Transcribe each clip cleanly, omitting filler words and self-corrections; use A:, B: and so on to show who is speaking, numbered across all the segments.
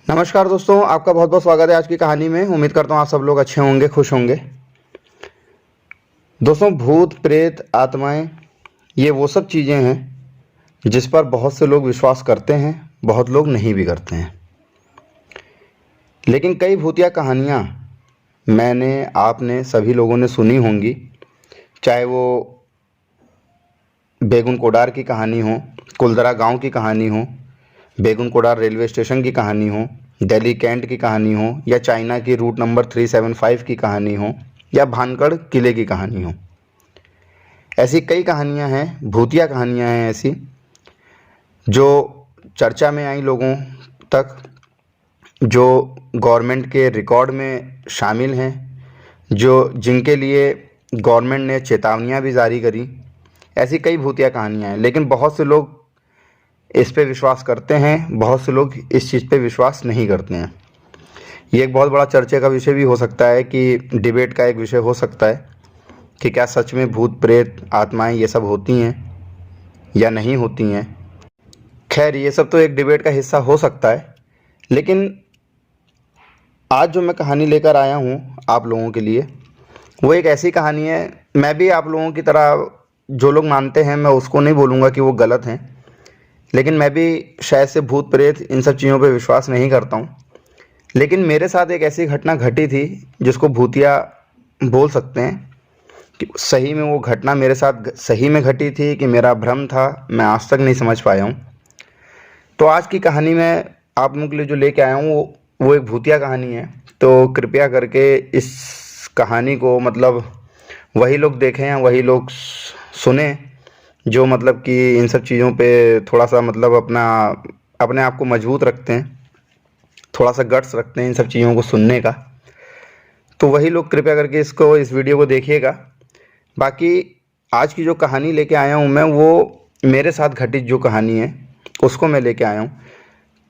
A: नमस्कार दोस्तों, आपका बहुत बहुत स्वागत है आज की कहानी में। उम्मीद करता हूँ आप सब लोग अच्छे होंगे, खुश होंगे। दोस्तों, भूत प्रेत आत्माएं ये वो सब चीज़ें हैं जिस पर बहुत से लोग विश्वास करते हैं, बहुत लोग नहीं भी करते हैं। लेकिन कई भूतिया कहानियाँ मैंने आपने सभी लोगों ने सुनी होंगी, चाहे वो बेगुन कोडार की कहानी हो, कुलदरा गांव की कहानी हो, बेगुन कोडार रेलवे स्टेशन की कहानी हो, दिल्ली कैंट की कहानी हो, या चाइना की रूट नंबर 375 की कहानी हो, या भानगढ़ किले की कहानी हो। ऐसी कई कहानियां हैं, भूतिया कहानियां हैं ऐसी जो चर्चा में आई लोगों तक, जो गवर्नमेंट के रिकॉर्ड में शामिल हैं, जो जिनके लिए गवर्नमेंट ने चेतावनियां भी जारी करी। ऐसी कई भूतिया कहानियां हैं, लेकिन बहुत से लोग इस पे विश्वास करते हैं, बहुत से लोग इस चीज़ पे विश्वास नहीं करते हैं। ये एक बहुत बड़ा चर्चे का विषय भी हो सकता है, कि डिबेट का एक विषय हो सकता है कि क्या सच में भूत प्रेत आत्माएं ये सब होती हैं या नहीं होती हैं। खैर, ये सब तो एक डिबेट का हिस्सा हो सकता है, लेकिन आज जो मैं कहानी लेकर आया हूँ आप लोगों के लिए, वो एक ऐसी कहानी है। मैं भी आप लोगों की तरह जो लोग मानते हैं, मैं उसको नहीं बोलूँगा कि वो गलत हैं, लेकिन मैं भी शायद से भूत प्रेत इन सब चीज़ों पे विश्वास नहीं करता हूँ। लेकिन मेरे साथ एक ऐसी घटना घटी थी जिसको भूतिया बोल सकते हैं, कि सही में वो घटना मेरे साथ सही में घटी थी कि मेरा भ्रम था, मैं आज तक नहीं समझ पाया हूँ। तो आज की कहानी में आप लोगों के लिए जो लेके आया हूँ वो एक भूतिया कहानी है। तो कृपया करके इस कहानी को मतलब वही लोग देखें या वही लोग सुने जो मतलब कि इन सब चीज़ों पे थोड़ा सा मतलब अपने आप को मजबूत रखते हैं, थोड़ा सा गट्स रखते हैं इन सब चीज़ों को सुनने का। तो वही लोग कृपया करके इस वीडियो को देखिएगा। बाकी आज की जो कहानी लेके आया हूँ मैं, वो मेरे साथ घटित जो कहानी है उसको मैं लेके आया हूँ।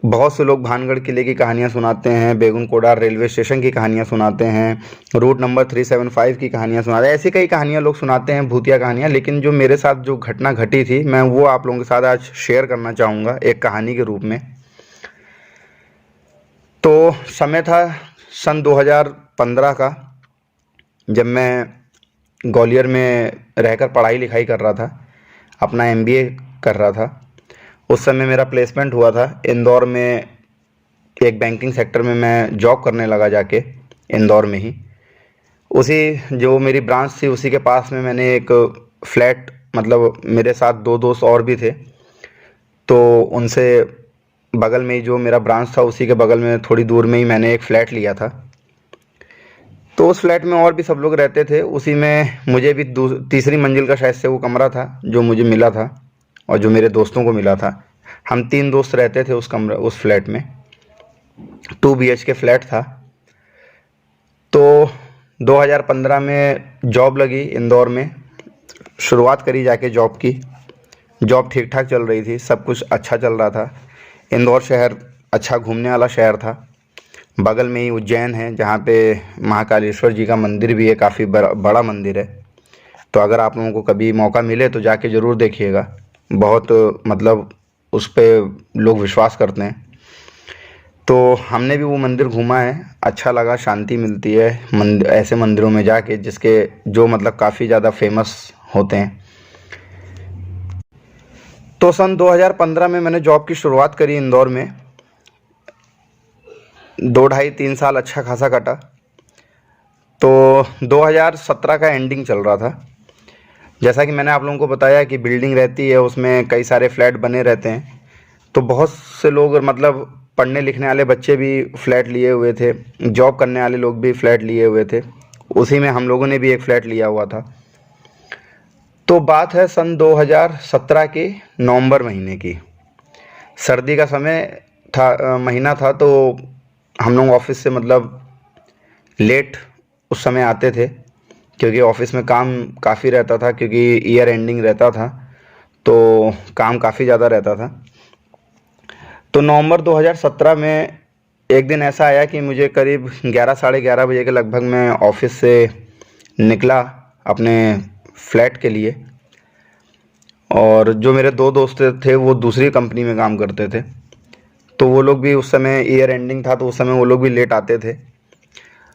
A: बहुत से लोग भानगढ़ किले की कहानियाँ सुनाते हैं, बेगुन कोडार रेलवे स्टेशन की कहानियाँ सुनाते हैं, रूट नंबर 375 की कहानियाँ सुनाते हैं। ऐसी कई कहानियाँ लोग सुनाते हैं, भूतिया कहानियाँ। लेकिन जो मेरे साथ जो घटना घटी थी, मैं वो आप लोगों के साथ आज शेयर करना चाहूँगा एक कहानी के रूप में। तो समय था सन 2015 का, जब मैं ग्वालियर में रहकर पढ़ाई लिखाई कर रहा था, अपना MBA कर रहा था। उस समय मेरा प्लेसमेंट हुआ था इंदौर में, एक बैंकिंग सेक्टर में मैं जॉब करने लगा जाके इंदौर में ही। उसी जो मेरी ब्रांच थी उसी के पास में मैंने एक फ्लैट, मतलब मेरे साथ दो दोस्त और भी थे, तो उनसे बगल में ही जो मेरा ब्रांच था उसी के बगल में थोड़ी दूर में ही मैंने एक फ़्लैट लिया था। तो उस फ्लैट में और भी सब लोग रहते थे। उसी में मुझे भी तीसरी मंजिल का शायद से वो कमरा था जो मुझे मिला था और जो मेरे दोस्तों को मिला था। हम 3 दोस्त रहते थे उस फ्लैट में। 2 BHK फ्लैट था। तो 2015 में जॉब लगी इंदौर में, शुरुआत करी जाके जॉब की। जॉब ठीक ठाक चल रही थी, सब कुछ अच्छा चल रहा था। इंदौर शहर अच्छा घूमने वाला शहर था। बगल में ही उज्जैन है, जहाँ पे महाकालेश्वर जी का मंदिर भी है, काफ़ी बड़ा मंदिर है। तो अगर आप लोगों को कभी मौका मिले तो जाके ज़रूर देखिएगा। बहुत मतलब उस पे लोग विश्वास करते हैं। तो हमने भी वो मंदिर घूमा है, अच्छा लगा, शांति मिलती है ऐसे मंदिरों में जाके जिसके जो मतलब काफ़ी ज़्यादा फेमस होते हैं। तो सन 2015 में मैंने जॉब की शुरुआत करी इंदौर में। 2 ढाई 3 साल अच्छा खासा कटा। तो 2017 का एंडिंग चल रहा था। जैसा कि मैंने आप लोगों को बताया कि बिल्डिंग रहती है, उसमें कई सारे फ्लैट बने रहते हैं। तो बहुत से लोग मतलब पढ़ने लिखने वाले बच्चे भी फ्लैट लिए हुए थे, जॉब करने वाले लोग भी फ्लैट लिए हुए थे। उसी में हम लोगों ने भी एक फ़्लैट लिया हुआ था। तो बात है सन 2017 के नवंबर महीने की। सर्दी का समय था, महीना था। तो हम लोग ऑफिस से मतलब लेट उस समय आते थे, क्योंकि ऑफिस में काम काफ़ी रहता था, क्योंकि ईयर एंडिंग रहता था तो काम काफ़ी ज़्यादा रहता था। तो नवंबर 2017 में एक दिन ऐसा आया कि मुझे करीब 11 साढ़े 11 बजे के लगभग मैं ऑफिस से निकला अपने फ्लैट के लिए। और जो मेरे 2 दोस्त थे वो दूसरी कंपनी में काम करते थे। तो वो लोग भी उस समय ईयर एंडिंग था, तो उस समय वो लोग भी लेट आते थे।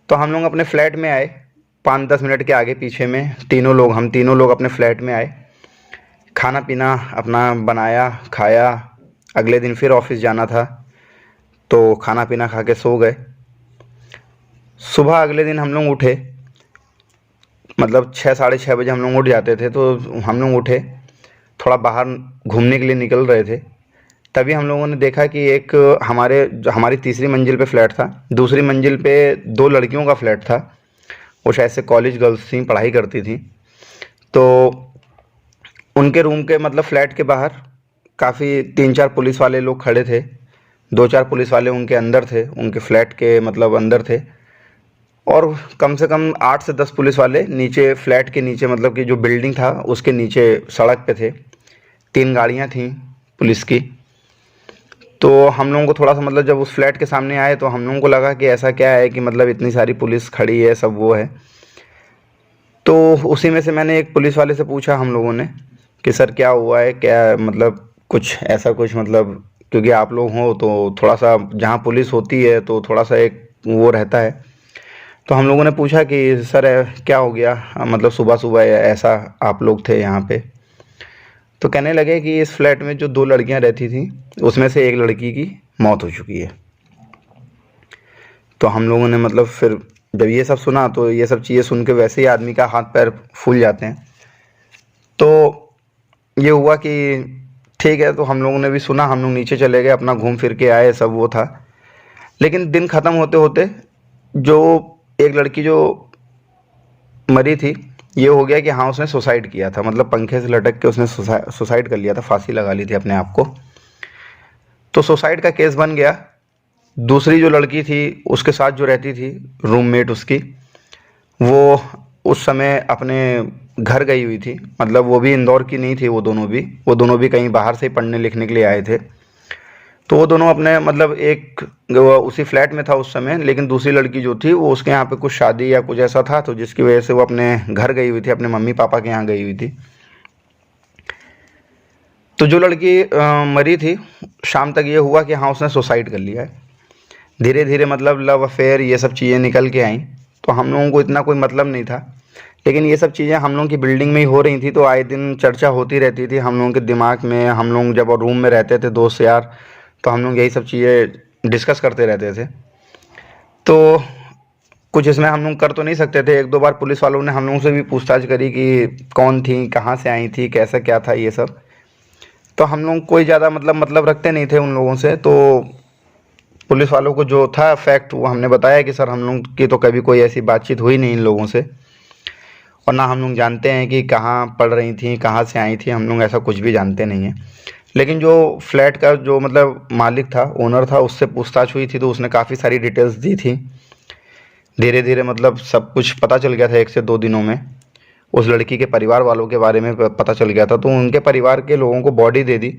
A: तो हम लोग अपने फ्लैट में आए 5-10 मिनट के आगे पीछे में, हम तीनों लोग अपने फ्लैट में आए, खाना पीना अपना बनाया, खाया। अगले दिन फिर ऑफिस जाना था, तो खाना पीना खा के सो गए। सुबह अगले दिन हम लोग उठे, मतलब 6-6:30 बजे हम लोग उठ जाते थे। तो हम लोग उठे, थोड़ा बाहर घूमने के लिए निकल रहे थे, तभी हम लोगों ने देखा कि एक हमारी तीसरी मंजिल पे फ्लैट था, दूसरी मंजिल पे 2 लड़कियों का फ्लैट था। वो शायद से कॉलेज गर्ल्स थी, पढ़ाई करती थी। तो उनके रूम के मतलब फ्लैट के बाहर काफ़ी 3-4 पुलिस वाले लोग खड़े थे। 2-4 पुलिस वाले उनके अंदर थे, उनके फ्लैट के मतलब अंदर थे। और कम से कम 8 से 10 पुलिस वाले नीचे फ्लैट के नीचे, मतलब कि जो बिल्डिंग था उसके नीचे सड़क पे थे। 3 गाड़ियाँ थीं पुलिस की। तो हम लोगों को थोड़ा सा मतलब जब उस फ्लैट के सामने आए तो हम लोगों को लगा कि ऐसा क्या है कि मतलब इतनी सारी पुलिस खड़ी है, सब वो है। तो उसी में से मैंने एक पुलिस वाले से पूछा हम लोगों ने कि सर क्या हुआ है, क्या मतलब कुछ ऐसा कुछ, मतलब क्योंकि आप लोग हो तो थोड़ा सा जहाँ पुलिस होती है तो थोड़ा सा एक वो रहता है। तो हम लोगों ने पूछा कि सर क्या हो गया, मतलब सुबह सुबह ऐसा आप लोग थे यहाँ पे। तो कहने लगे कि इस फ्लैट में जो 2 लड़कियाँ रहती थी उसमें से एक लड़की की मौत हो चुकी है। तो हम लोगों ने मतलब फिर जब ये सब सुना तो ये सब चीज़ें सुन के वैसे ही आदमी का हाथ पैर फूल जाते हैं। तो ये हुआ कि ठीक है, तो हम लोगों ने भी सुना, हम लोग नीचे चले गए, अपना घूम फिर के आए, सब वो था। लेकिन दिन ख़त्म होते होते जो एक लड़की जो मरी थी, ये हो गया कि हाँ उसने सुसाइड किया था, मतलब पंखे से लटक के उसने सुसाइड कर लिया था, फांसी लगा ली थी अपने आप को। तो सुसाइड का केस बन गया। दूसरी जो लड़की थी उसके साथ जो रहती थी रूममेट उसकी, वो उस समय अपने घर गई हुई थी, मतलब वो भी इंदौर की नहीं थी, वो दोनों भी कहीं बाहर से ही पढ़ने लिखने के लिए आए थे। तो वो दोनों अपने मतलब वो उसी फ्लैट में था उस समय, लेकिन दूसरी लड़की जो थी वो उसके यहाँ पे कुछ शादी या कुछ ऐसा था, तो जिसकी वजह से वो अपने घर गई हुई थी, अपने मम्मी पापा के यहाँ गई हुई थी। तो जो लड़की मरी थी, शाम तक ये हुआ कि हाँ उसने सुसाइड कर लिया है। धीरे धीरे मतलब लव अफेयर ये सब चीज़ें निकल के आईं। तो हम लोगों को इतना कोई मतलब नहीं था, लेकिन ये सब चीज़ें हम लोगों की बिल्डिंग में ही हो रही थी, तो आए दिन चर्चा होती रहती थी हम लोगों के दिमाग में। हम लोग जब रूम में रहते थे दोस्त यार, तो हम लोग यही सब चीज़ें डिस्कस करते रहते थे। तो कुछ इसमें हम लोग कर तो नहीं सकते थे। 1-2 बार पुलिस वालों ने हम लोगों से भी पूछताछ करी कि कौन थी, कहाँ से आई थी, कैसा क्या था ये सब। तो हम लोग कोई ज़्यादा मतलब रखते नहीं थे उन लोगों से। तो पुलिस वालों को जो था फैक्ट वो हमने बताया कि सर हम लोग की तो कभी कोई ऐसी बातचीत हुई नहीं इन लोगों से, और ना हम लोग जानते हैं कि कहाँ पढ़ रही थी, कहाँ से आई थी, हम लोग ऐसा कुछ भी जानते नहीं हैं। लेकिन जो फ्लैट का जो मतलब मालिक था, ओनर था, उससे पूछताछ हुई थी तो उसने काफ़ी सारी डिटेल्स दी थी। धीरे धीरे मतलब सब कुछ पता चल गया था 1 से 2 दिनों में। उस लड़की के परिवार वालों के बारे में पता चल गया था, तो उनके परिवार के लोगों को बॉडी दे दी।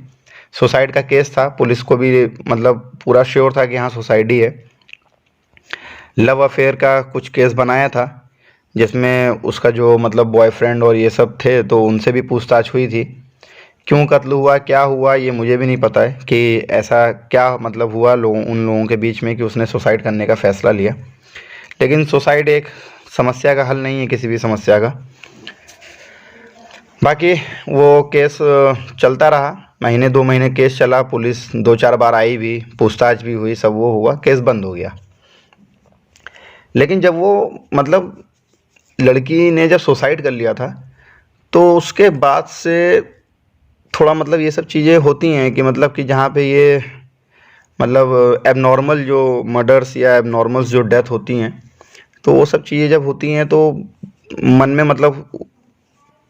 A: सुसाइड का केस था, पुलिस को भी मतलब पूरा श्योर था कि हाँ सुसाइड ही है। लव अफेयर का कुछ केस बनाया था, जिसमें उसका जो मतलब बॉयफ्रेंड और ये सब थे, तो उनसे भी पूछताछ हुई थी। क्यों कत्ल हुआ, क्या हुआ, ये मुझे भी नहीं पता है कि ऐसा क्या मतलब हुआ उन लोगों के बीच में कि उसने सुसाइड करने का फ़ैसला लिया। लेकिन सुसाइड एक समस्या का हल नहीं है किसी भी समस्या का। बाकी वो केस चलता रहा, 1-2 महीने केस चला, पुलिस 2-4 बार आई भी, पूछताछ भी हुई, सब वो हुआ, केस बंद हो गया। लेकिन जब वो मतलब लड़की ने जब सुसाइड कर लिया था, तो उसके बाद से थोड़ा मतलब ये सब चीज़ें होती हैं कि मतलब कि जहाँ पे ये मतलब एबनॉर्मल जो मर्डर्स या एबनॉर्मल्स जो डेथ होती हैं, तो वो सब चीज़ें जब होती हैं तो मन में मतलब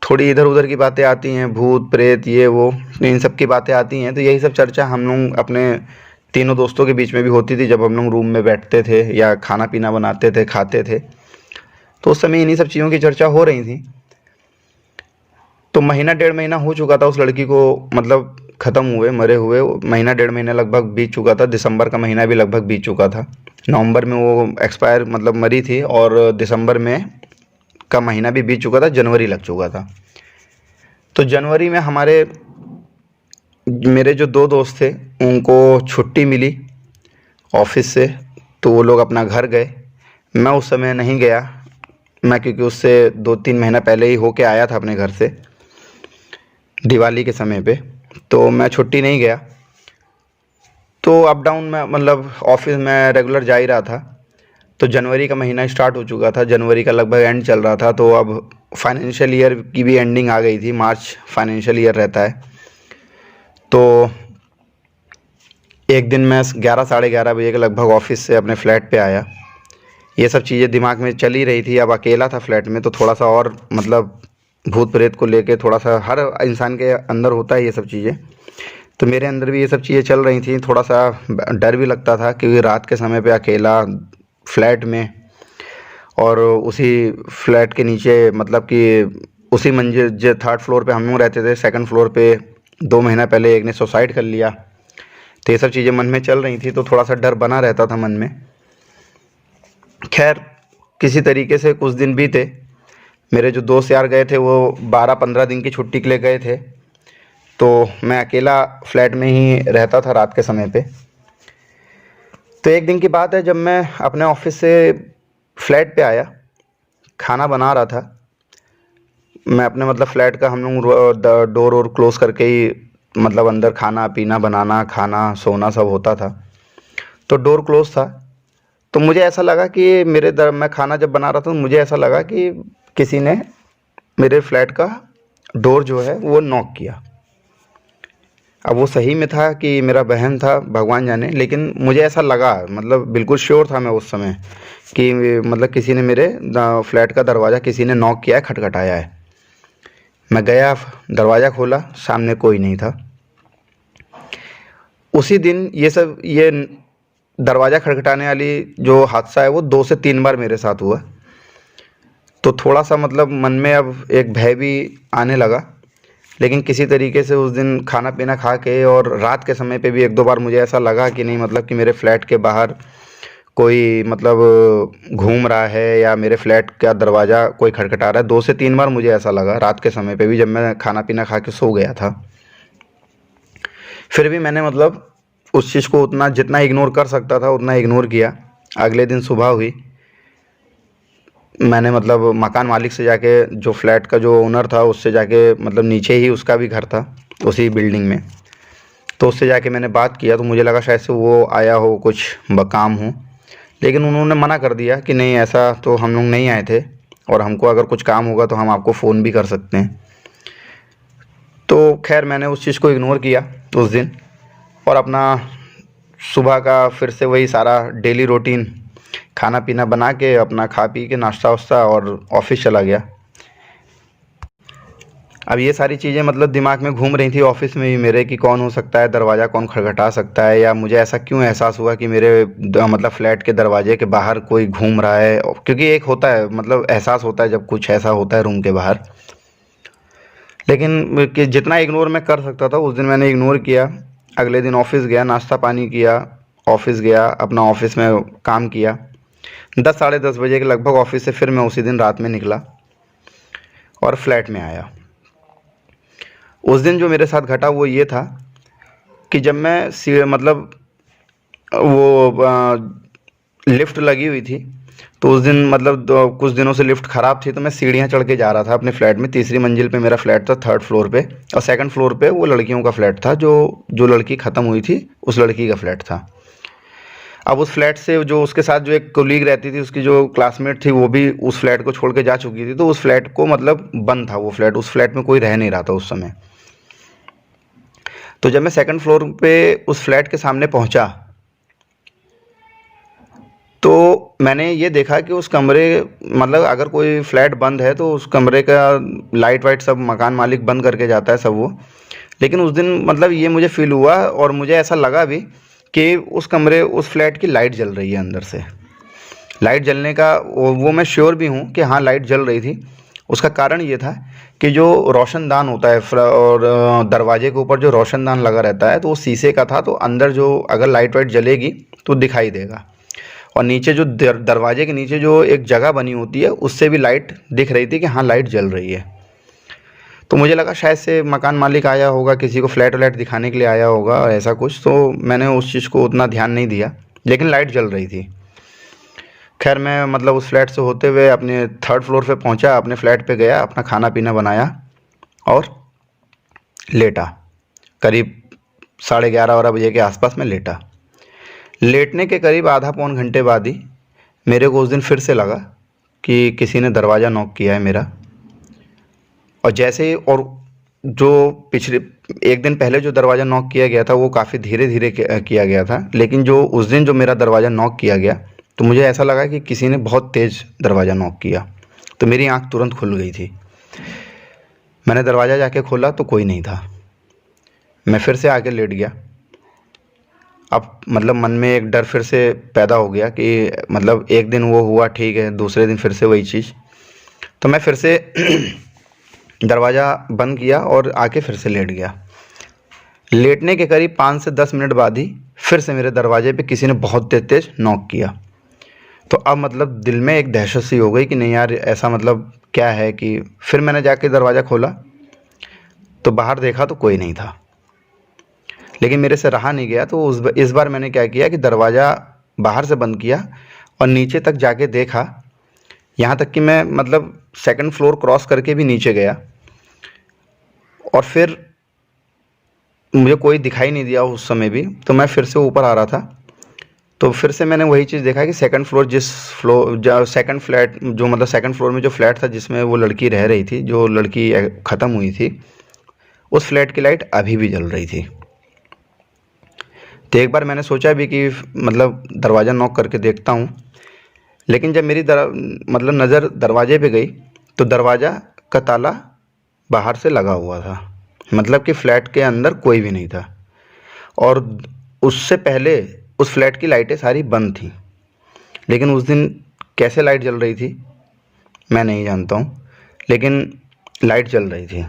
A: थोड़ी इधर उधर की बातें आती हैं, भूत प्रेत ये वो, इन सब की बातें आती हैं। तो यही सब चर्चा हम लोग अपने तीनों दोस्तों के बीच में भी होती थी, जब हम लोग रूम में बैठते थे या खाना पीना बनाते थे, खाते थे, तो उस समय इन्हीं सब चीज़ों की चर्चा हो रही थी। तो 1-1.5 महीना हो चुका था उस लड़की को मतलब ख़त्म हुए, मरे हुए। 1-1.5 महीना लगभग बीत चुका था, दिसंबर का महीना भी लगभग बीत चुका था। नवंबर में वो एक्सपायर मतलब मरी थी, और दिसंबर में का महीना भी बीत चुका था, जनवरी लग चुका था। तो जनवरी में मेरे जो 2 दोस्त थे उनको छुट्टी मिली, ऑफिस से, तो वो लोग अपना घर गए। मैं उस समय नहीं गया, मैं क्योंकि उससे 2-3 महीना पहले ही होके आया था अपने घर से दिवाली के समय पे, तो मैं छुट्टी नहीं गया। तो अप डाउन में मतलब ऑफिस में रेगुलर जा ही रहा था। तो जनवरी का महीना स्टार्ट हो चुका था, जनवरी का लगभग एंड चल रहा था, तो अब फाइनेंशियल ईयर की भी एंडिंग आ गई थी, मार्च फाइनेंशियल ईयर रहता है। तो एक दिन मैं 11 साढ़े 11 बजे के लगभग ऑफिस से अपने फ्लैट पे आया। ये सब चीज़ें दिमाग में चल ही रही थी। अब अकेला था फ्लैट में, तो थोड़ा सा और मतलब भूत प्रेत को लेके थोड़ा सा हर इंसान के अंदर होता है ये सब चीज़ें। तो मेरे अंदर भी ये सब चीज़ें चल रही थी। थोड़ा सा डर भी लगता था क्योंकि रात के समय पे अकेला फ्लैट में, और उसी फ्लैट के नीचे मतलब कि उसी मंजिल जो 3rd फ्लोर पे हम लोग रहते थे, 2nd फ्लोर पे 2 महीना पहले एक ने सुसाइड कर लिया। तो ये सब चीज़ें मन में चल रही थी, तो थोड़ा सा डर बना रहता था मन में। खैर किसी तरीके से कुछ दिन बीते। मेरे जो दोस्त यार गए थे वो 12-15 दिन की छुट्टी के लिए गए थे, तो मैं अकेला फ्लैट में ही रहता था रात के समय पे। तो एक दिन की बात है, जब मैं अपने ऑफिस से फ्लैट पे आया, खाना बना रहा था मैं अपने मतलब फ्लैट का, हम लोग डोर और क्लोज़ करके ही मतलब अंदर खाना पीना बनाना खाना सोना सब होता था, तो डोर क्लोज़ था। तो मुझे ऐसा लगा कि मैं खाना जब बना रहा था तो मुझे ऐसा लगा कि किसी ने मेरे फ्लैट का डोर जो है वो नॉक किया। अब वो सही में था कि मेरा बहन था, भगवान जाने, लेकिन मुझे ऐसा लगा, मतलब बिल्कुल श्योर था मैं उस समय कि मतलब किसी ने मेरे फ्लैट का दरवाज़ा किसी ने नॉक किया है, खटखटाया है। मैं गया, दरवाज़ा खोला, सामने कोई नहीं था। उसी दिन ये दरवाज़ा खटखटाने वाली जो हादसा है वो 2 से 3 बार मेरे साथ हुआ। तो थोड़ा सा मतलब मन में अब एक भय भी आने लगा। लेकिन किसी तरीके से उस दिन खाना पीना खा के और रात के समय पे भी 1-2 बार मुझे ऐसा लगा कि नहीं, मतलब कि मेरे फ्लैट के बाहर कोई मतलब घूम रहा है या मेरे फ्लैट का दरवाज़ा कोई खटखटा रहा है। 2 से 3 बार मुझे ऐसा लगा रात के समय पे भी, जब मैं खाना पीना खा के सो गया था। फिर भी मैंने मतलब उस चीज़ को उतना जितना इग्नोर कर सकता था उतना इग्नोर किया। अगले दिन सुबह हुई, मैंने मतलब मकान मालिक से जाके, जो फ्लैट का जो ओनर था उससे जाके, मतलब नीचे ही उसका भी घर था उसी बिल्डिंग में, तो उससे जाके मैंने बात किया। तो मुझे लगा शायद से वो आया हो, कुछ काम हो, लेकिन उन्होंने मना कर दिया कि नहीं, ऐसा तो हम लोग नहीं आए थे, और हमको अगर कुछ काम होगा तो हम आपको फ़ोन भी कर सकते हैं। तो खैर मैंने उस चीज़ को इग्नोर किया उस दिन, और अपना सुबह का फिर से वही सारा डेली रूटीन, खाना पीना बना के अपना खा पी के नाश्ता वाश्ता और ऑफिस चला गया। अब ये सारी चीज़ें मतलब दिमाग में घूम रही थी ऑफिस में भी मेरे, कि कौन हो सकता है, दरवाज़ा कौन खटखटा सकता है, या मुझे ऐसा क्यों एहसास हुआ कि मेरे मतलब फ्लैट के दरवाजे के बाहर कोई घूम रहा है। क्योंकि एक होता है मतलब एहसास होता है जब कुछ ऐसा होता है रूम के बाहर। लेकिन कि जितना इग्नोर मैं कर सकता था उस दिन मैंने इग्नोर किया। अगले दिन ऑफिस गया, नाश्ता पानी किया, ऑफिस गया, अपना ऑफिस में काम किया। 10 साढ़े 10 बजे के लगभग ऑफिस से फिर मैं उसी दिन रात में निकला और फ्लैट में आया। उस दिन जो मेरे साथ घटा वो ये था कि जब मैं मतलब वो लिफ्ट लगी हुई थी, तो उस दिन मतलब कुछ दिनों से लिफ्ट ख़राब थी, तो मैं सीढ़ियाँ चढ़ के जा रहा था अपने फ्लैट में। 3री मंजिल पे मेरा फ्लैट था, 3rd फ्लोर पे, और 2nd फ्लोर पे वो लड़कियों का फ्लैट था, जो लड़की ख़त्म हुई थी उस लड़की का फ्लैट था। अब उस फ्लैट से जो उसके साथ जो एक कोलीग रहती थी, उसकी जो क्लासमेट थी, वो भी उस फ्लैट को छोड़ के जा चुकी थी। तो उस फ्लैट को मतलब बंद था वो फ्लैट, उस फ्लैट में कोई रह नहीं रहा था उस समय। तो जब मैं 2nd फ्लोर पे उस फ्लैट के सामने पहुंचा, तो मैंने ये देखा कि उस कमरे, मतलब अगर कोई फ्लैट बंद है तो उस कमरे का लाइट वाइट सब मकान मालिक बंद करके जाता है सब वो। लेकिन उस दिन मतलब ये मुझे फील हुआ और मुझे ऐसा लगा भी कि उस फ्लैट की लाइट जल रही है अंदर से। लाइट जलने का वो मैं श्योर भी हूँ कि हाँ लाइट जल रही थी। उसका कारण ये था कि जो रोशनदान होता है और दरवाजे के ऊपर जो रोशनदान लगा रहता है, तो वो शीशे का था, तो अंदर जो अगर लाइट वाइट जलेगी तो दिखाई देगा। और नीचे जो दरवाजे के नीचे जो एक जगह बनी होती है उससे भी लाइट दिख रही थी कि हाँ लाइट जल रही है। तो मुझे लगा शायद से मकान मालिक आया होगा, किसी को फ्लैट व्लैट दिखाने के लिए आया होगा ऐसा कुछ। तो मैंने उस चीज़ को उतना ध्यान नहीं दिया, लेकिन लाइट जल रही थी। खैर मैं मतलब उस फ्लैट से होते हुए अपने थर्ड फ्लोर पे पहुंचा, अपने फ्लैट पे गया, अपना खाना पीना बनाया और लेटा। करीब 11:30-12 बजे के आसपास मैं लेटा। लेटने के करीब आधा पौन घंटे बाद ही मेरे को उस दिन फिर से लगा कि किसी ने दरवाज़ा नॉक किया है मेरा। और जैसे ही और जो पिछले एक दिन पहले जो दरवाज़ा नॉक किया गया था वो काफ़ी धीरे धीरे किया गया था, लेकिन जो उस दिन जो मेरा दरवाज़ा नॉक किया गया तो मुझे ऐसा लगा कि किसी ने बहुत तेज़ दरवाज़ा नॉक किया। तो मेरी आँख तुरंत खुल गई थी। मैंने दरवाज़ा जाके खोला तो कोई नहीं था। मैं फिर से आके लेट गया। अब मतलब मन में एक डर फिर से पैदा हो गया कि मतलब एक दिन वो हुआ ठीक है, दूसरे दिन फिर से वही चीज़। तो मैं फिर से दरवाज़ा बंद किया और आके फिर से लेट गया। लेटने के करीब 5 से 10 मिनट बाद ही फिर से मेरे दरवाजे पे किसी ने बहुत तेज़ तेज़ नॉक किया। तो अब मतलब दिल में एक दहशत सी हो गई कि नहीं यार, ऐसा मतलब क्या है कि फिर मैंने जाके दरवाज़ा खोला तो बाहर देखा तो कोई नहीं था। लेकिन मेरे से रहा नहीं गया, तो इस बार मैंने क्या किया कि दरवाज़ा बाहर से बंद किया और नीचे तक जाके देखा। यहाँ तक कि मैं मतलब सेकंड फ्लोर क्रॉस करके भी नीचे गया और फिर मुझे कोई दिखाई नहीं दिया उस समय भी। तो मैं फिर से ऊपर आ रहा था तो फिर से मैंने वही चीज़ देखा कि सेकंड फ्लोर जो सेकंड फ्लैट जो मतलब सेकंड फ्लोर में जो फ्लैट था जिसमें वो लड़की रह रही थी, जो लड़की ख़त्म हुई थी, उस फ्लैट की लाइट अभी भी जल रही थी। तो एक बार मैंने सोचा भी कि मतलब दरवाज़ा नॉक करके देखता हूँ, लेकिन जब मेरी मतलब नज़र दरवाजे पे गई तो दरवाज़ा का ताला बाहर से लगा हुआ था, मतलब कि फ़्लैट के अंदर कोई भी नहीं था। और उससे पहले उस फ्लैट की लाइटें सारी बंद थीं। लेकिन उस दिन कैसे लाइट जल रही थी मैं नहीं जानता हूँ, लेकिन लाइट जल रही थी।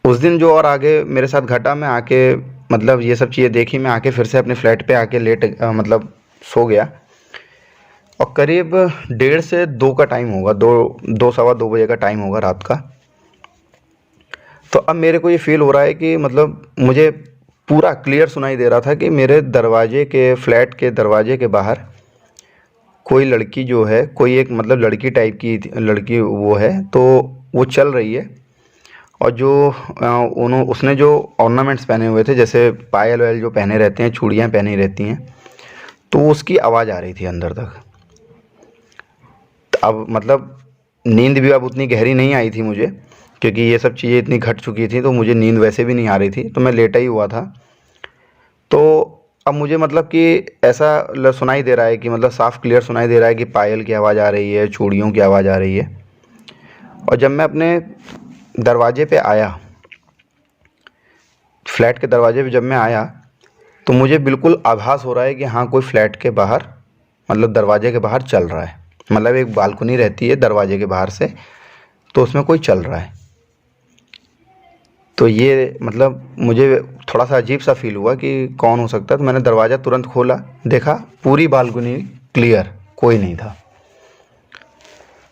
A: उस दिन जो और आगे मेरे साथ घटा, मैं आके मतलब ये सब चीज़ें देखी, मैं आके फिर से अपने फ्लैट पे आके मतलब सो गया। और करीब 1:30 से 2 का टाइम होगा, 2 सवा 2 बजे का टाइम होगा रात का। तो अब मेरे को ये फील हो रहा है कि मतलब मुझे पूरा क्लियर सुनाई दे रहा था कि मेरे दरवाजे के फ्लैट के दरवाजे के बाहर कोई लड़की जो है, कोई एक मतलब लड़की टाइप की लड़की वो है, तो वो चल रही है। और जो उसने जो ऑर्नामेंट्स पहने हुए थे, जैसे पायल वायल जो पहने रहते हैं, चूड़ियाँ पहनी रहती हैं, तो उसकी आवाज़ आ रही थी अंदर तक। तो अब मतलब नींद भी अब उतनी गहरी नहीं आई थी मुझे, क्योंकि ये सब चीज़ें इतनी घट चुकी थी, तो मुझे नींद वैसे भी नहीं आ रही थी, तो मैं लेटा ही हुआ था। तो अब मुझे मतलब कि ऐसा सुनाई दे रहा है कि मतलब साफ़ क्लियर सुनाई दे रहा है कि पायल की आवाज़ आ रही है, चूड़ियों की आवाज़ आ रही है। और जब मैं अपने दरवाजे पे आया, फ्लैट के दरवाजे पे जब मैं आया, तो मुझे बिल्कुल आभास हो रहा है कि हाँ, कोई फ्लैट के बाहर मतलब दरवाजे के बाहर चल रहा है। मतलब एक बालकनी रहती है दरवाजे के बाहर से, तो उसमें कोई चल रहा है। तो ये मतलब मुझे थोड़ा सा अजीब सा फील हुआ कि कौन हो सकता है। तो मैंने दरवाज़ा तुरंत खोला, देखा पूरी बालकनी क्लियर, कोई नहीं था।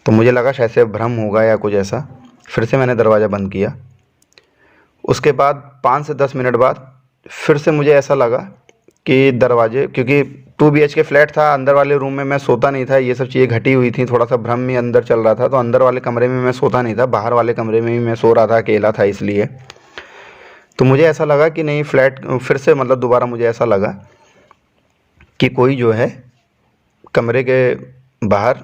A: तो मुझे लगा शायद से भ्रम होगा या कुछ ऐसा। फिर से मैंने दरवाज़ा बंद किया। उसके बाद 5 से 10 मिनट बाद फिर से मुझे ऐसा लगा कि दरवाजे, क्योंकि 2 BHK फ्लैट था, अंदर वाले रूम में मैं सोता नहीं था, ये सब चीज़ें घटी हुई थी, थोड़ा सा भ्रम में अंदर चल रहा था, तो अंदर वाले कमरे में मैं सोता नहीं था, बाहर वाले कमरे में ही मैं सो रहा था, अकेला था इसलिए। तो मुझे ऐसा लगा कि नहीं, फ्लैट फिर से मतलब दोबारा मुझे ऐसा लगा कि कोई जो है कमरे के बाहर,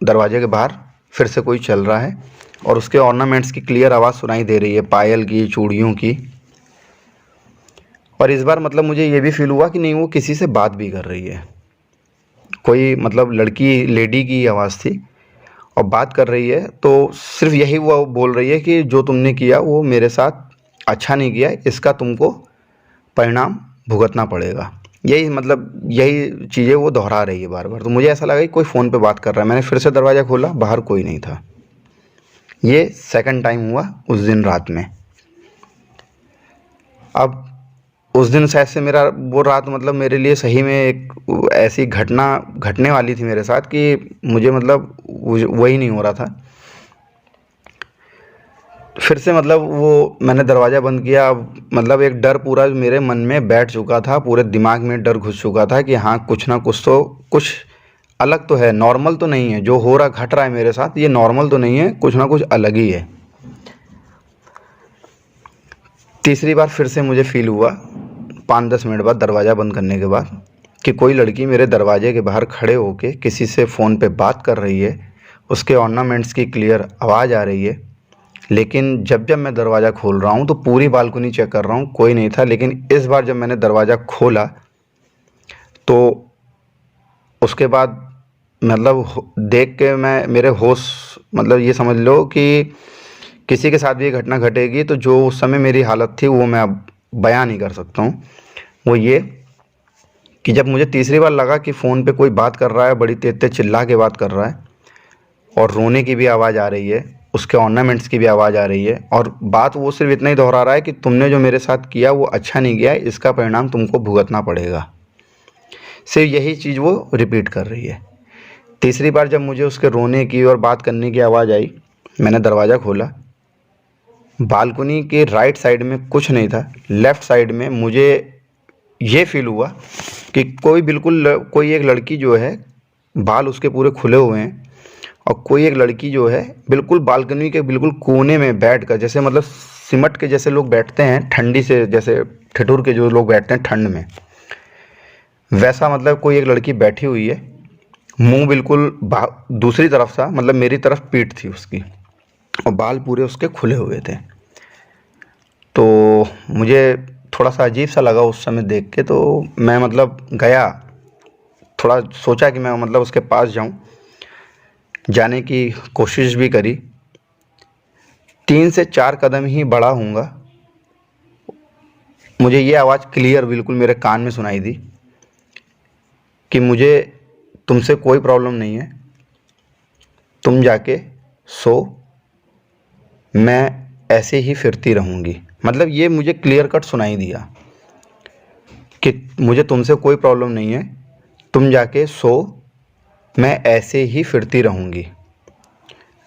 A: दरवाजे के बाहर फिर से कोई चल रहा है, और उसके ऑर्नामेंट्स की क्लियर आवाज़ सुनाई दे रही है, पायल की, चूड़ियों की। और इस बार मतलब मुझे ये भी फील हुआ कि नहीं, वो किसी से बात भी कर रही है, कोई मतलब लड़की, लेडी की आवाज़ थी और बात कर रही है। तो सिर्फ यही वो बोल रही है कि जो तुमने किया वो मेरे साथ अच्छा नहीं किया, इसका तुमको परिणाम भुगतना पड़ेगा। यही मतलब यही चीज़ें वो दोहरा रही है बार बार। तो मुझे ऐसा लगा कि कोई फ़ोन पे बात कर रहा है। मैंने फिर से दरवाज़ा खोला, बाहर कोई नहीं था। ये सेकंड टाइम हुआ उस दिन रात में। अब उस दिन शायद से मेरा वो रात मतलब मेरे लिए सही में एक ऐसी घटना घटने वाली थी मेरे साथ कि मुझे मतलब वही नहीं हो रहा था। फिर से मतलब वो मैंने दरवाज़ा बंद किया। अब मतलब एक डर पूरा मेरे मन में बैठ चुका था, पूरे दिमाग में डर घुस चुका था कि हाँ कुछ ना कुछ तो, कुछ अलग तो है, नॉर्मल तो नहीं है जो हो रहा घट रहा है मेरे साथ, ये नॉर्मल तो नहीं है, कुछ ना कुछ अलग ही है। तीसरी बार फिर से मुझे फील हुआ 5-10 मिनट बाद दरवाज़ा बंद करने के बाद कि कोई लड़की मेरे दरवाजे के बाहर खड़े होके किसी से फ़ोन पे बात कर रही है, उसके ऑर्नामेंट्स की क्लियर आवाज़ आ रही है। लेकिन जब जब मैं दरवाज़ा खोल रहा हूँ तो पूरी बालकनी चेक कर रहा हूँ, कोई नहीं था। लेकिन इस बार जब मैंने दरवाज़ा खोला तो उसके बाद मतलब देख के मैं मेरे होश, मतलब ये समझ लो कि किसी के साथ भी ये घटना घटेगी तो जो उस समय मेरी हालत थी वो मैं अब बयां नहीं कर सकता हूँ। वो ये कि जब मुझे तीसरी बार लगा कि फ़ोन पे कोई बात कर रहा है, बड़ी तेज तेज चिल्ला के बात कर रहा है और रोने की भी आवाज़ आ रही है, उसके ऑर्नामेंट्स की भी आवाज़ आ रही है, और बात वो सिर्फ इतना ही दोहरा रहा है कि तुमने जो मेरे साथ किया वो अच्छा नहीं किया, इसका परिणाम तुमको भुगतना पड़ेगा। सिर्फ यही चीज़ वो रिपीट कर रही है। तीसरी बार जब मुझे उसके रोने की और बात करने की आवाज़ आई, मैंने दरवाज़ा खोला। बालकनी के राइट साइड में कुछ नहीं था, लेफ़्ट साइड में मुझे ये फील हुआ कि कोई एक लड़की जो है, बाल उसके पूरे खुले हुए हैं, और कोई एक लड़की जो है बिल्कुल बालकनी के बिल्कुल कोने में बैठ कर, जैसे मतलब सिमट के जैसे लोग बैठते हैं ठंडी से, जैसे ठिठुर के जो लोग बैठते हैं ठंड में, वैसा मतलब कोई एक लड़की बैठी हुई है। मुंह बिल्कुल दूसरी तरफ था, मतलब मेरी तरफ पीठ थी उसकी, और बाल पूरे उसके खुले हुए थे। तो मुझे थोड़ा सा अजीब सा लगा उस समय देख के, तो मैं मतलब गया, थोड़ा सोचा कि मैं मतलब उसके पास जाऊं, जाने की कोशिश भी करी। 3 से 4 कदम ही बढ़ा हूँगा, मुझे ये आवाज़ क्लियर बिल्कुल मेरे कान में सुनाई दी कि मुझे तुमसे कोई प्रॉब्लम नहीं है, तुम जाके सो, मैं ऐसे ही फिरती रहूँगी। मतलब ये मुझे क्लियर कट सुनाई दिया कि मुझे तुमसे कोई प्रॉब्लम नहीं है, तुम जाके सो, मैं ऐसे ही फिरती रहूँगी।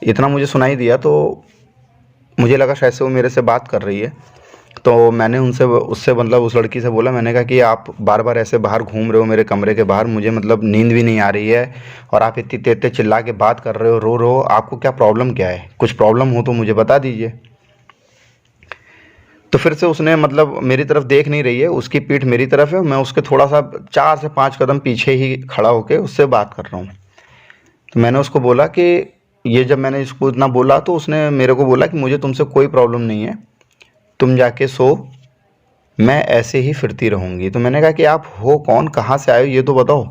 A: इतना मुझे सुनाई दिया तो मुझे लगा शायद से वो मेरे से बात कर रही है। तो मैंने उससे मतलब उस लड़की से बोला, मैंने कहा कि आप बार बार ऐसे बाहर घूम रहे हो मेरे कमरे के बाहर, मुझे मतलब नींद भी नहीं आ रही है, और आप इतनी तेज तेज चिल्ला के बात कर रहे हो, रो रहे हो, आपको क्या प्रॉब्लम क्या है? कुछ प्रॉब्लम हो तो मुझे बता दीजिए। तो फिर से उसने मतलब मेरी तरफ देख नहीं रही है, उसकी पीठ मेरी तरफ है, मैं उसके थोड़ा सा 4 से 5 कदम पीछे ही खड़ा होकर उससे बात कर रहा हूँ। तो मैंने उसको बोला कि ये, जब मैंने इसको इतना बोला तो उसने मेरे को बोला कि मुझे तुमसे कोई प्रॉब्लम नहीं है, तुम जाके सो, मैं ऐसे ही फिरती रहूँगी। तो मैंने कहा कि आप हो कौन, कहाँ से आए हो, ये तो बताओ।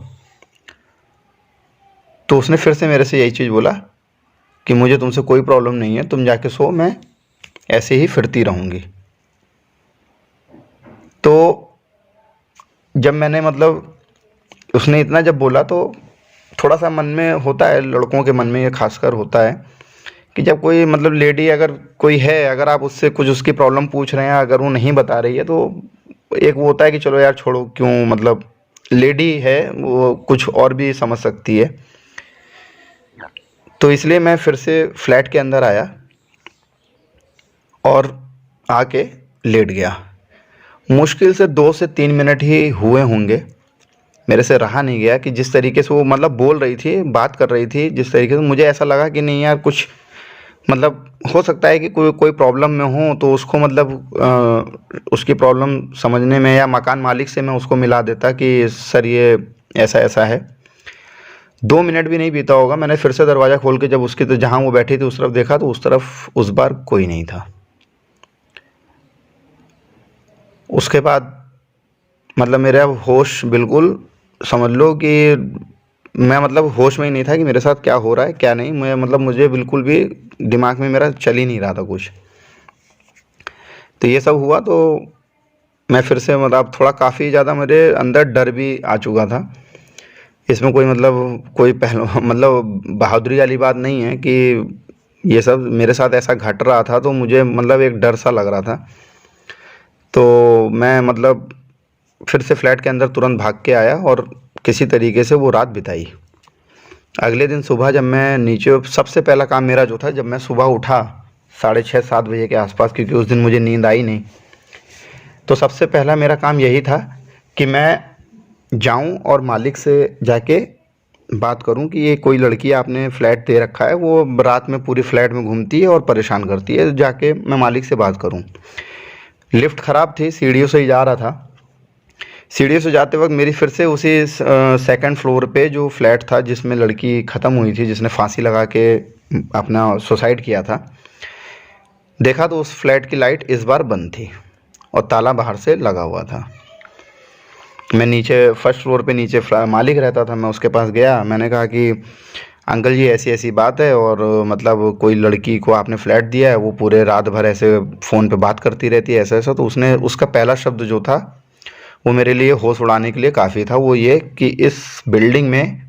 A: तो उसने फिर से मेरे से यही चीज़ बोला कि मुझे तुमसे कोई प्रॉब्लम नहीं है, तुम जाके सो, मैं ऐसे ही फिरती रहूँगी। तो जब मैंने मतलब उसने इतना जब बोला तो थोड़ा सा मन में होता है, लड़कों के मन में ये खासकर होता है कि जब कोई मतलब लेडी अगर कोई है, अगर आप उससे कुछ उसकी प्रॉब्लम पूछ रहे हैं, अगर वो नहीं बता रही है तो एक वो होता है कि चलो यार छोड़ो, क्यों, मतलब लेडी है वो कुछ और भी समझ सकती है। तो इसलिए मैं फिर से फ्लैट के अंदर आया और आके लेट गया। मुश्किल से 2 से 3 मिनट ही हुए होंगे, मेरे से रहा नहीं गया कि जिस तरीके से वो मतलब बोल रही थी, बात कर रही थी, जिस तरीके से मुझे ऐसा लगा कि नहीं यार कुछ मतलब हो सकता है कि कोई कोई प्रॉब्लम में हो तो उसको मतलब उसकी प्रॉब्लम समझने में, या मकान मालिक से मैं उसको मिला देता कि सर ये ऐसा ऐसा है। 2 मिनट भी नहीं बीता होगा, मैंने फिर से दरवाज़ा खोल के जब उसकी तो जहाँ वो बैठी थी उस तरफ देखा तो उस तरफ उस बार कोई नहीं था। उसके बाद मतलब मेरा होश बिल्कुल, समझ लो कि मैं मतलब होश में ही नहीं था कि मेरे साथ क्या हो रहा है क्या नहीं, मैं मतलब मुझे बिल्कुल भी दिमाग में मेरा चल ही नहीं रहा था कुछ। तो ये सब हुआ तो मैं फिर से मतलब थोड़ा काफ़ी ज़्यादा मेरे अंदर डर भी आ चुका था। इसमें कोई मतलब कोई पहलू मतलब बहादुरी वाली बात नहीं है कि ये सब मेरे साथ ऐसा घट रहा था तो मुझे मतलब एक डर सा लग रहा था। तो मैं मतलब फिर से फ्लैट के अंदर तुरंत भाग के आया और किसी तरीके से वो रात बिताई। अगले दिन सुबह जब मैं नीचे, सबसे पहला काम मेरा जो था, जब मैं सुबह उठा 6:30-7 बजे के आसपास, क्योंकि उस दिन मुझे नींद आई नहीं। तो सबसे पहला मेरा काम यही था कि मैं जाऊं और मालिक से जाके बात करूं कि ये कोई लड़की आपने फ्लैट दे रखा है, वो रात में पूरी फ्लैट में घूमती है और परेशान करती है, जाके मैं मालिक से बात करूं। लिफ्ट ख़राब थी, सीढ़ियों से ही जा रहा था। सीढ़ियों से जाते वक्त मेरी फिर से उसी सेकंड फ्लोर पे जो फ्लैट था जिसमें लड़की ख़त्म हुई थी, जिसने फांसी लगा के अपना सुसाइड किया था, देखा तो उस फ्लैट की लाइट इस बार बंद थी और ताला बाहर से लगा हुआ था। मैं नीचे फर्स्ट फ्लोर पे नीचे मालिक रहता था, मैं उसके पास गया। मैंने कहा कि अंकल जी ऐसी ऐसी बात है, और मतलब कोई लड़की को आपने फ्लैट दिया है, वो पूरे रात भर ऐसे फ़ोन पे बात करती रहती है, ऐसा ऐसा। तो उसने उसका पहला शब्द जो था वो मेरे लिए होश उड़ाने के लिए काफ़ी था। वो ये कि इस बिल्डिंग में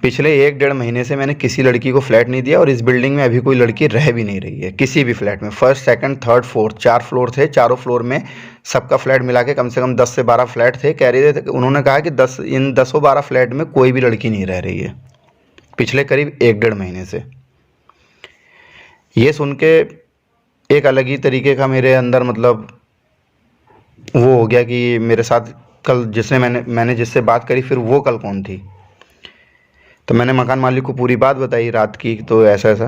A: पिछले 1-1.5 महीने से मैंने किसी लड़की को फ्लैट नहीं दिया, और इस बिल्डिंग में अभी कोई लड़की रह भी नहीं रही है किसी भी फ्लैट में। First, second, third, fourth, 4 floor थे। चारों फ्लोर में सबका फ्लैट मिला के कम से कम 10 से 12 फ्लैट थे। कह रहे थे, उन्होंने कहा कि 10 इन 10-12 फ्लैट में कोई भी लड़की नहीं रह रही है पिछले करीब 1-1.5 महीने से। ये सुन के एक अलग ही तरीके का मेरे अंदर मतलब वो हो गया कि मेरे साथ कल मैंने जिससे बात करी, फिर वो कल कौन थी। तो मैंने मकान मालिक को पूरी बात बताई रात की, तो ऐसा ऐसा।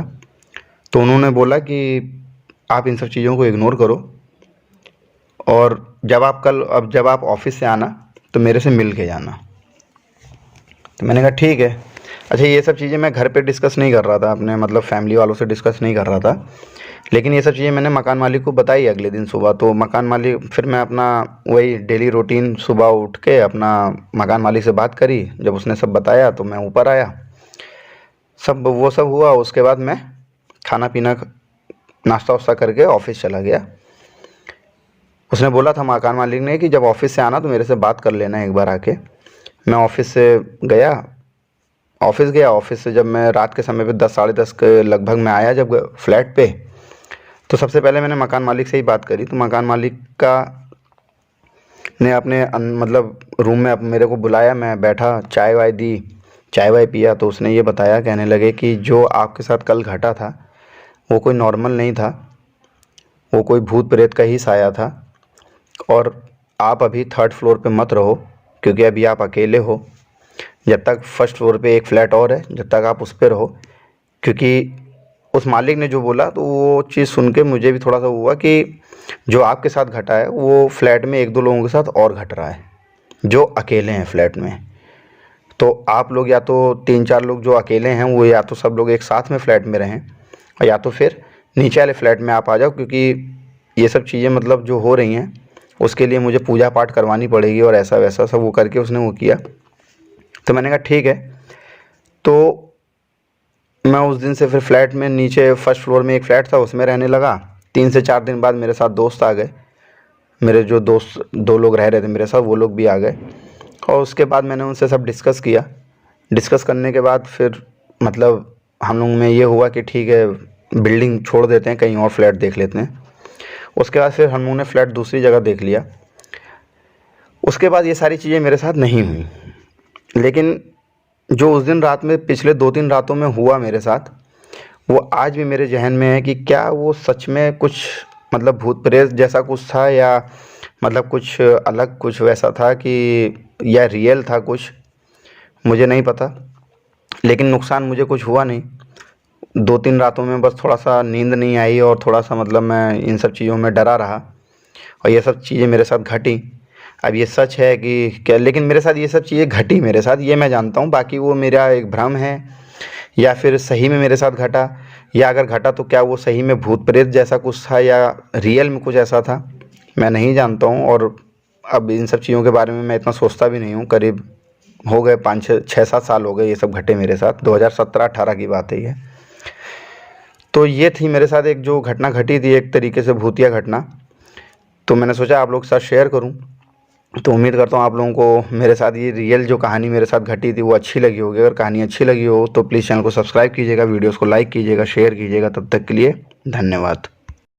A: तो उन्होंने बोला कि आप इन सब चीज़ों को इग्नोर करो, और जब आप ऑफिस से आना तो मेरे से मिल के जाना। तो मैंने कहा ठीक है। अच्छा, ये सब चीज़ें मैं घर पे डिस्कस नहीं कर रहा था, अपने मतलब फैमिली वालों से डिस्कस नहीं कर रहा था, लेकिन ये सब चीज़ें मैंने मकान मालिक को बताई अगले दिन सुबह। तो मकान मालिक, फिर मैं अपना वही डेली रूटीन सुबह उठ के अपना मकान मालिक से बात करी। जब उसने सब बताया तो मैं ऊपर आया, वो सब हुआ। उसके बाद मैं खाना पीना नाश्ता वास्ता करके ऑफिस चला गया। उसने बोला था मकान मालिक ने कि जब ऑफिस से आना तो मेरे से बात कर लेना एक बार आके। मैं ऑफिस गया। ऑफिस से जब मैं रात के समय पे 10-10:30 के लगभग में आया जब फ्लैट पे, तो सबसे पहले मैंने मकान मालिक से ही बात करी। तो मकान मालिक ने अपने मतलब रूम में मेरे को बुलाया, मैं बैठा, चाय वाय दी, चाय वाय पिया। तो उसने ये बताया, कहने लगे कि जो आपके साथ कल घटा था वो कोई नॉर्मल नहीं था, वो कोई भूत प्रेत का ही साया था, और आप अभी 3rd फ्लोर पे मत रहो, क्योंकि अभी आप अकेले हो। जब तक फर्स्ट फ्लोर पे एक फ्लैट और है, जब तक आप उस पर रहो। क्योंकि उस मालिक ने जो बोला, तो वो चीज़ सुन के मुझे भी थोड़ा सा हुआ कि जो आपके साथ घटा है वो फ्लैट में 1-2 लोगों के साथ और घट रहा है जो अकेले हैं फ्लैट में। तो आप लोग या तो 3-4 लोग जो अकेले हैं वो या तो सब लोग एक साथ में फ्लैट में रहें, और या तो फिर नीचे वाले फ्लैट में आप आ जाओ, क्योंकि ये सब चीज़ें मतलब जो हो रही हैं उसके लिए मुझे पूजा पाठ करवानी पड़ेगी, और ऐसा वैसा सब वो करके उसने वो किया। तो मैंने कहा ठीक है। तो मैं उस दिन से फिर फ्लैट में नीचे फर्स्ट फ्लोर में एक फ्लैट था उसमें रहने लगा। 3 से 4 दिन बाद मेरे साथ दोस्त आ गए। मेरे जो दोस्त 2 लोग रह रहे थे मेरे साथ, वो लोग भी आ गए, और उसके बाद मैंने उनसे सब डिस्कस किया। डिस्कस करने के बाद फिर मतलब हम लोग में ये हुआ कि ठीक है, बिल्डिंग छोड़ देते हैं, कहीं और फ्लैट देख लेते हैं। उसके बाद फिर हम लोग ने फ्लैट दूसरी जगह देख लिया। उसके बाद ये सारी चीज़ें मेरे साथ नहीं हुई, लेकिन जो उस दिन रात में पिछले 2-3 रातों में हुआ मेरे साथ, वो आज भी मेरे जहन में है कि क्या वो सच में कुछ मतलब भूत प्रेत जैसा कुछ था, या मतलब कुछ अलग कुछ वैसा था कि या रियल था कुछ, मुझे नहीं पता। लेकिन नुकसान मुझे कुछ हुआ नहीं। 2-3 रातों में बस थोड़ा सा नींद नहीं आई, और थोड़ा सा मतलब मैं इन सब चीज़ों में डरा रहा, और ये सब चीज़ें मेरे साथ घटी। अब ये सच है कि क्या, लेकिन मेरे साथ ये सब चीज़ें घटी मेरे साथ, ये मैं जानता हूँ। बाकी वो मेरा एक भ्रम है, या फिर सही में मेरे साथ घटा, या अगर घटा तो क्या वो सही में भूत प्रेत जैसा कुछ था, या रियल में कुछ ऐसा था, मैं नहीं जानता हूँ। और अब इन सब चीज़ों के बारे में मैं इतना सोचता भी नहीं हूँ। करीब हो गए 5-6-7 साल हो गए ये सब घटे मेरे साथ। 2017-18 की बात है ये। तो ये थी मेरे साथ एक जो घटना घटी थी, एक तरीके से भूतिया घटना। तो मैंने सोचा आप लोग के साथ शेयर करूं। तो उम्मीद करता हूं आप लोगों को मेरे साथ ये रियल जो कहानी मेरे साथ घटी थी वो अच्छी लगी होगी। अगर कहानी अच्छी लगी हो तो प्लीज़ चैनल को सब्सक्राइब कीजिएगा, वीडियोस को लाइक कीजिएगा, शेयर कीजिएगा। तब तक के लिए धन्यवाद।